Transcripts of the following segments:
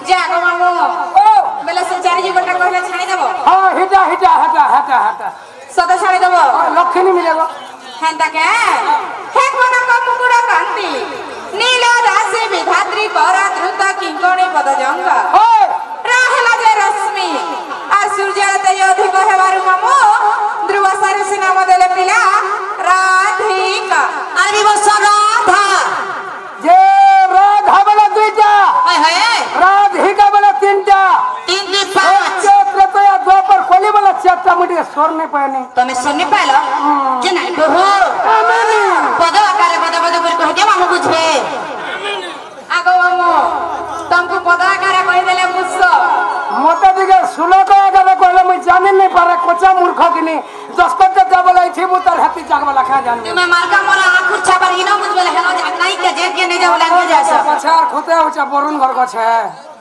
जा गो मामू ओ बेला से चारि जुगटा कहले छाणी देबो हां हिटा हिटा हटा हटा हटा सदा छाणी देबो लखनी मिलेगो हेंता के हे कोना को मुकुड़ा कांति नील राशि विधात्री करा द्रुत किंकणी पदजंग ओ राहला जे रश्मि आ सूर्य तेज अधिक हेबारु मामू ध्रुव सारसी नाम देले पिला राधिका अरबी बस राधा जे राधा वाला दुईटा हाय हाय राधिका वाला तीनटा तीन दी पांच त्रेतया द्वापर कोली वाला चारटा मुझे स्वर नहीं पानी तमे सुन पाइलो के नाही बहू पद आकारे पद पद कर कह दे मामू बुझे आगो मामू तुमको पदा करा कहि देले मुस्सो मते दिगे सुनो तो अगर कहले मैं जाने नहीं पारे कोचा मूर्ख किनी 10 कट जाबला थी मु तर हाथी जागबला खा जान तुमे मारका मोरा आखुर छापर हिनो बुझबे हेलो जा नहीं के जे के नहीं जाऊ लागो जासो पछार खुते होचा बरुण घर को छे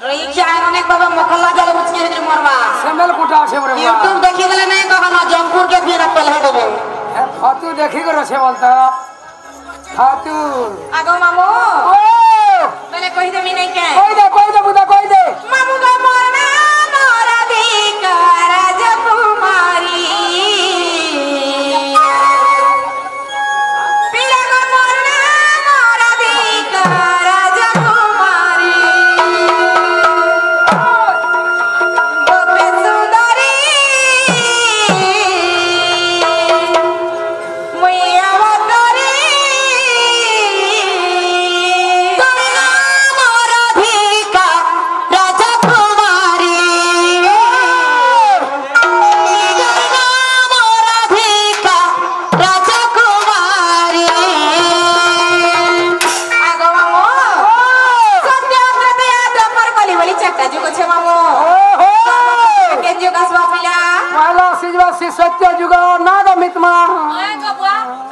रही के अनेक बाबा मोकल्ला जल बुझके रे मरवा सेमल कुटा छे रे यूट्यूब देखि देले नहीं कहना जमपुर के फिर पहले देबे फातू देखि के रछे बोलता फातू आगो मामू ओ बेले कहि दे मी नहीं के कोई दे बुदा कोई दे मामू का मोरना राधिका राजकुमारी पिला का मोरना राधिका राजकुमारी गोपे सुंदरी मैया वतरी राधिका राजकुमारी राधिका राजकुमारी आगो मामू सत्य प्रत्या दपर कली बली चक्का जुको छे मामू ओहो के जुगा स्वा पिला पहला सिजवा से सत्य जुगा नाग मितमा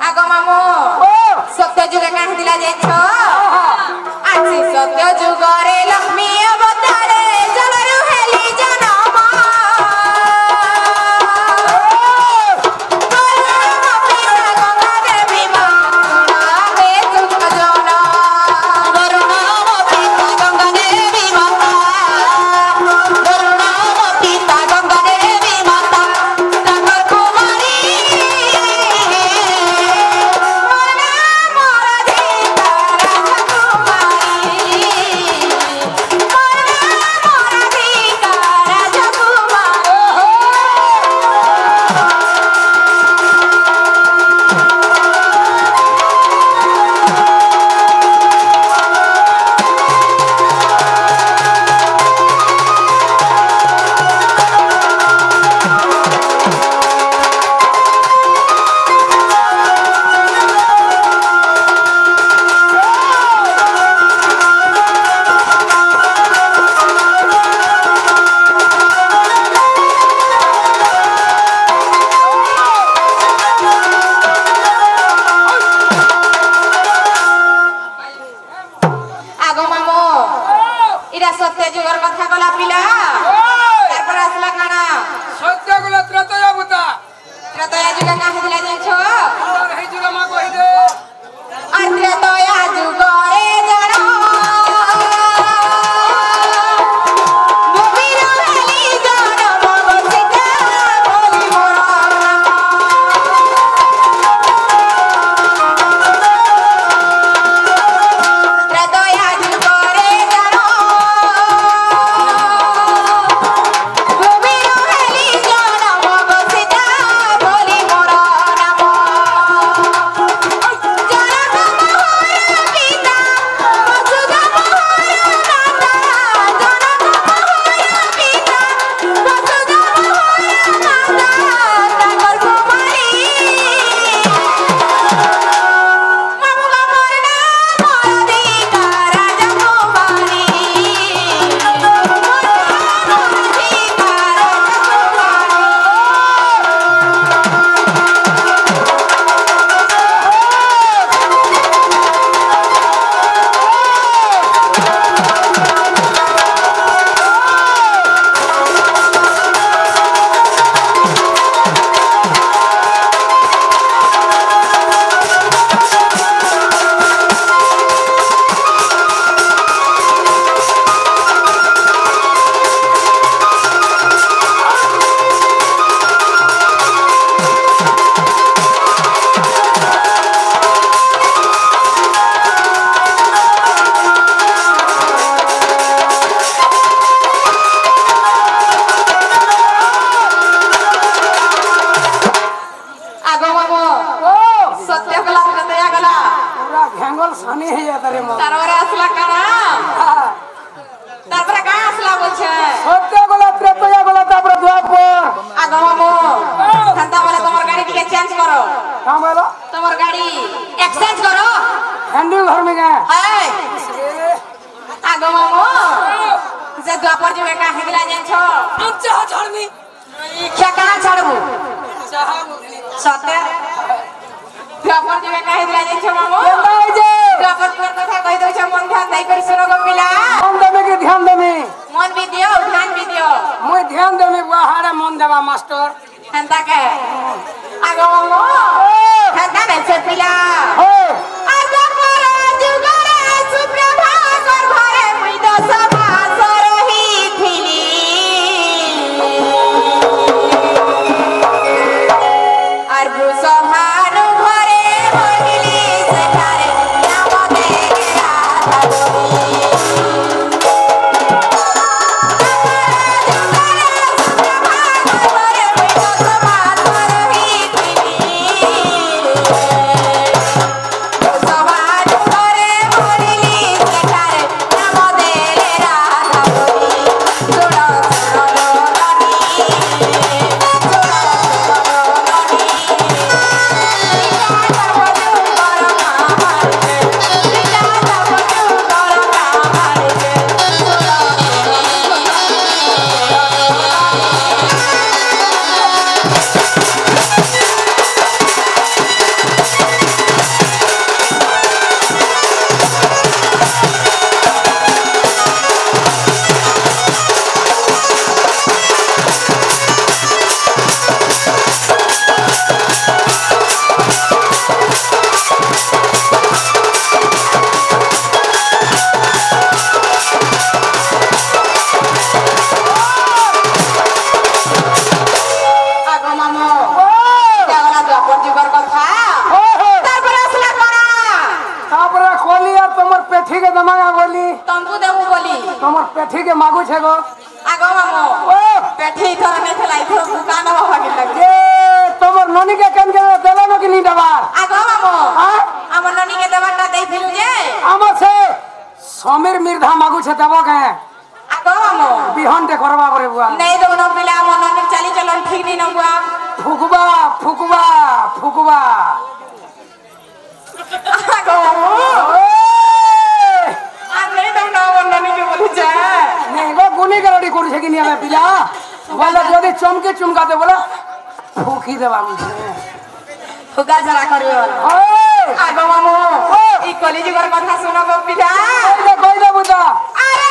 आगो मामू ओ सत्य जुग काहे दिला जाय छ आछि सत्य जुग रे लक्ष्मी अवतारे जलरु हेली जनम गंगा देवी मां हे तुम जन गंगा देवी माता पिता गंगा देवी माता गंगा कुमारी आगो मामू इरा सत्य जुगर कथा कला पिला तारपर आसला काना सत्य गुला त्रतया बुता त्रतया जुग काहे दिला जाय छ हे जुगा मा कहि दे त्रतया जुग रे जण भूमि रहली जण मग सीता बोली मोर त्रतया जुग रे जण भूमि रहली जण मग सीता बोली मोर बोलछे सत्य गला त्रेतया गला तापर द्वापर आगो मामू हंता वाला तमर गाड़ी टिके चेंज करो का बोलो तमर गाड़ी एक्सचेंज करो हैंडल घर में गए ए आगो मामू जे द्वापर जे का हेगला जाय छो चाह छोड़नी क्या कहां छाड़बू सत्य द्वापर जे का हेगला जाय छो मामू केंदा जे द्वापर पर कथा कहि दो छ मन ध्यान दई कर सुनो गो मिला मन देवे के ध्यान देवे मन भी दियो ध्यान भी दियो मुई ध्यान देवे बाहर मन देवा मास्टर हंता के आगो मामू हंता में से पिला हो आगो पर जुगरे सुप्रभा कर भरे मुई तो सभा सरही थिली আর বুসহার ঘরে হইলি সেখারে নাম দেগে तमर पेठी के मागू छे गो आगो मामू पेठी थोड़ा नहीं थलाई थोड़ा दुकान में भागे लगे ए तमर ननी के केन के देला न कि नी दबार आगो मामू हां हमर ननी के दबाटा दई फिलु जे हमर से समीर मिर्धा मागू छे दबो के आगो मामू बिहन ते करबा करे बुआ नहीं दो न पिला हमर ननी चाली चलन ठीक नहीं न बुआ फुकबा फुकबा फुकबा आगो मामू नहीं दो न हमर ननी के बोली जा नहीं वो गुनी करडी करू छे कि नी हमें पिला बोला जदी चमके चुमका दे बोला फुकी देबा मुझे फुका जरा करियो ओए आगो मामू ई कॉलेज कर कथा सुनो गो पिला कोई दे बुदा अरे